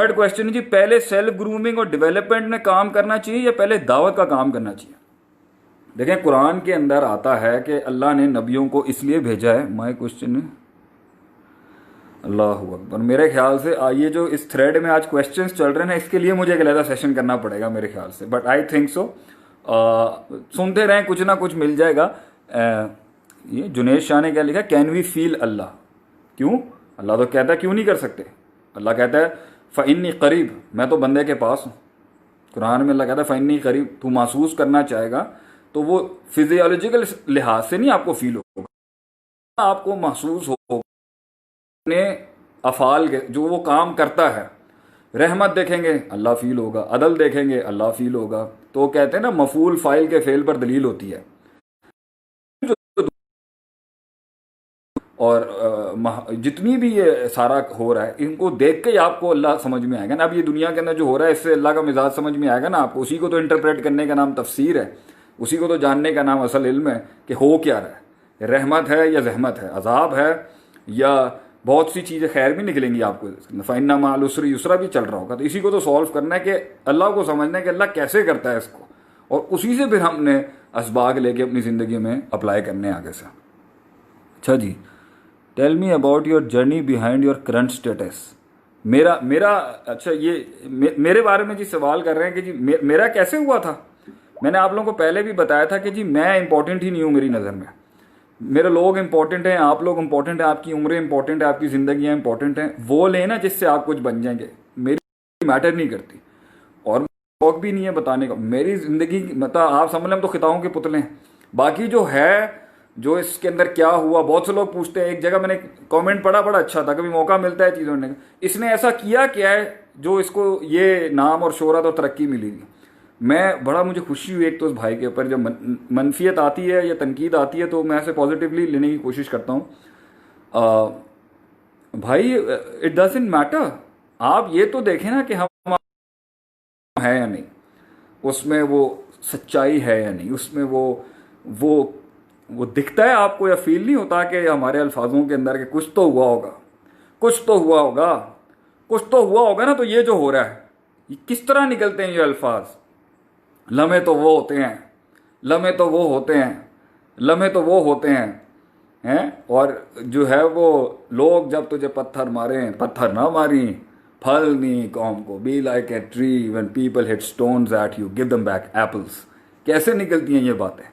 Third question جی، پہلے self grooming اور development میں کام کرنا چاہیے یا پہلے دعوت کا کام کرنا چاہیے؟ دیکھیں قرآن کے اندر آتا ہے کہ اللہ نے نبیوں کو اس لیے بھیجا ہے. مائی کوشچن، اللہ اکبر، میرے خیال سے یہ جو اس تھریڈ میں آج کوشچنس چل رہے ہیں اس کے لیے مجھے ایک علیحدہ سیشن کرنا پڑے گا میرے خیال سے، بٹ آئی تھنک سو. سنتے رہیں، کچھ نہ کچھ مل جائے گا. یہ جنید شاہ نے کیا لکھا، کین وی فیل اللہ؟ کیوں؟ اللہ تو کہتا ہے کیوں نہیں کر سکتے. اللہ کہتا ہے فإنی قریب، میں تو بندے کے پاس ہوں. قرآن میں اللہ کہتا ہے فإنی قریب. تو محسوس کرنا چاہے گا تو وہ فزیولوجیکل لحاظ سے نہیں آپ کو فیل ہوگا، آپ کو محسوس ہوگا اپنے افعال کے جو وہ کام کرتا ہے. رحمت دیکھیں گے اللہ فیل ہوگا، عدل دیکھیں گے اللہ فیل ہوگا. تو کہتے ہیں نا مفعول فاعل کے فعل پر دلیل ہوتی ہے. اور جتنی بھی یہ سارا ہو رہا ہے ان کو دیکھ کے آپ کو اللہ سمجھ میں آئے گا نا. اب یہ دنیا کے اندر جو ہو رہا ہے اس سے اللہ کا مزاج سمجھ میں آئے گا نا آپ کو. اسی کو تو انٹرپریٹ کرنے کا نام تفسیر ہے، اسی کو تو جاننے کا نام اصل علم ہے کہ ہو کیا رہا ہے، رحمت ہے یا زحمت ہے، عذاب ہے یا بہت سی چیزیں خیر بھی نکلیں گی آپ کو. فإن مع العسر یسرا بھی چل رہا ہوگا. تو اسی کو تو سولو کرنا ہے کہ اللہ کو سمجھنا ہے کہ اللہ کیسے کرتا ہے اس کو، اور اسی سے پھر ہم نے اسباق لے کے اپنی زندگی میں اپلائی کرنے آگے سے. اچھا جی، tell me about your journey behind your current status. میرا اچھا یہ میرے بارے میں جی سوال کر رہے ہیں کہ جی میرا کیسے ہوا تھا. میں نے آپ لوگوں کو پہلے بھی بتایا تھا کہ جی میں امپورٹنٹ ہی نہیں ہوں. میری نظر میں میرے لوگ امپورٹنٹ ہیں، آپ لوگ امپورٹنٹ ہیں، آپ کی عمریں امپورٹنٹ ہیں، آپ کی زندگیاں امپورٹنٹ ہیں. وہ لیں نا جس سے آپ کچھ بن جائیں گے. میری میٹر نہیں کرتی اور شوق بھی نہیں ہے بتانے کا. میری زندگی مطلب آپ سمجھ لیں ہم تو خطاؤں کے پتلے ہیں. باقی جو ہے جو اس کے اندر کیا ہوا، بہت سے لوگ پوچھتے ہیں. ایک جگہ میں نے کامنٹ پڑھا، بڑا اچھا تھا، کبھی موقع ملتا ہے چیزوں نے، اس نے ایسا کیا ہے جو اس کو یہ نام اور شہرت اور ترقی ملی گی. میں بڑا مجھے خوشی ہوئی ایک تو اس بھائی کے اوپر. جب منفیت آتی ہے یا تنقید آتی ہے تو میں اسے پازیٹیولی لینے کی کوشش کرتا ہوں. بھائی اٹ ڈزنٹ میٹر، آپ یہ تو دیکھیں نا کہ ہم ہے یا نہیں، اس میں وہ سچائی ہے یا نہیں، اس میں وہ دکھتا ہے آپ کو یا فیل نہیں ہوتا کہ ہمارے الفاظوں کے اندر کہ کچھ تو ہوا ہوگا، کچھ تو ہوا ہوگا، کچھ تو ہوا ہوگا نا. تو یہ جو ہو رہا ہے یہ کس طرح نکلتے ہیں یہ الفاظ. لمحے تو وہ ہوتے ہیں، لمحے تو وہ ہوتے ہیں، لمحے تو وہ ہوتے ہیں. اور جو ہے وہ لوگ جب تجھے پتھر ماریں پتھر نہ ماری، پھل نہیں قوم کو. Be like a tree when people hit stones at you, give them back apples. کیسے نکلتی ہیں یہ باتیں،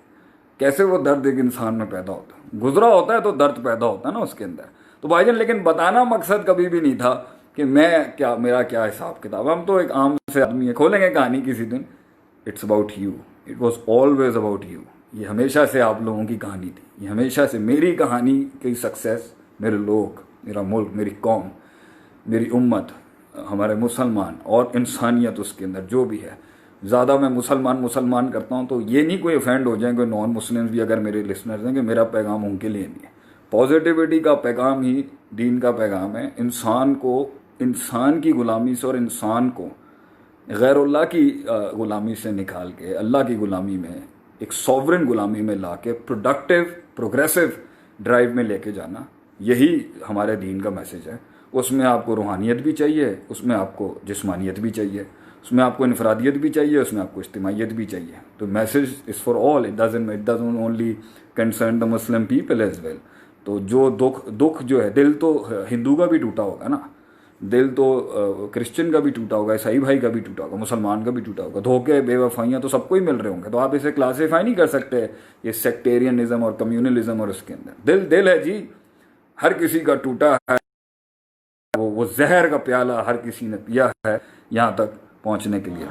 کیسے وہ درد ایک انسان میں پیدا ہوتا ہے. گزرا ہوتا ہے تو درد پیدا ہوتا ہے نا اس کے اندر. تو بھائی جان لیکن بتانا مقصد کبھی بھی نہیں تھا کہ میں کیا، میرا کیا حساب کتاب. ہم تو ایک عام سے آدمی ہے، کھولیں گے کہانی کسی دن. It's about you, it was always about you. یہ ہمیشہ سے آپ لوگوں کی کہانی تھی، یہ ہمیشہ سے میری کہانی کی سکسیس. میرے لوگ، میرا ملک، میری قوم، میری امت، ہمارے مسلمان اور انسانیت اس کے اندر جو بھی ہے. زیادہ میں مسلمان کرتا ہوں تو یہ نہیں کوئی افینڈ ہو جائیں، کوئی نان مسلمز بھی اگر میرے لسنرز ہیں، کہ میرا پیغام ان کے لیے نہیں ہے. پازیٹیوٹی کا پیغام ہی دین کا پیغام ہے. انسان کو انسان کی غلامی سے اور انسان کو غیر اللہ کی غلامی سے نکال کے اللہ کی غلامی میں، ایک سوورن غلامی میں لا کے پروڈکٹیو پروگریسو ڈرائیو میں لے کے جانا، یہی ہمارے دین کا میسج ہے. اس میں آپ کو روحانیت بھی چاہیے، اس میں آپ کو جسمانیت بھی چاہیے، اس میں آپ کو انفرادیت بھی چاہیے، اس میں آپ کو اجتماعیت بھی چاہیے. تو message is for all. It doesn't only concern the Muslim people as well. تو جو دکھ جو ہے، دل تو ہندو کا بھی ٹوٹا ہوگا نا، دل تو کرسچن کا بھی ٹوٹا ہوگا، عیسائی بھائی کا بھی ٹوٹا ہوگا، مسلمان کا بھی ٹوٹا ہوگا. دھوکے بے وفائیاں تو سب کو ہی مل رہے ہوں گے. تو آپ اسے کلاسیفائی نہیں کر سکتے یہ سیکٹیرینزم اور کمیونلزم. اور اس کے اندر دل ہے جی، ہر کسی کا ٹوٹا ہے. وہ زہر کا پیالہ ہر کسی نے پیا ہے یہاں تک پہنچنے کے لیے.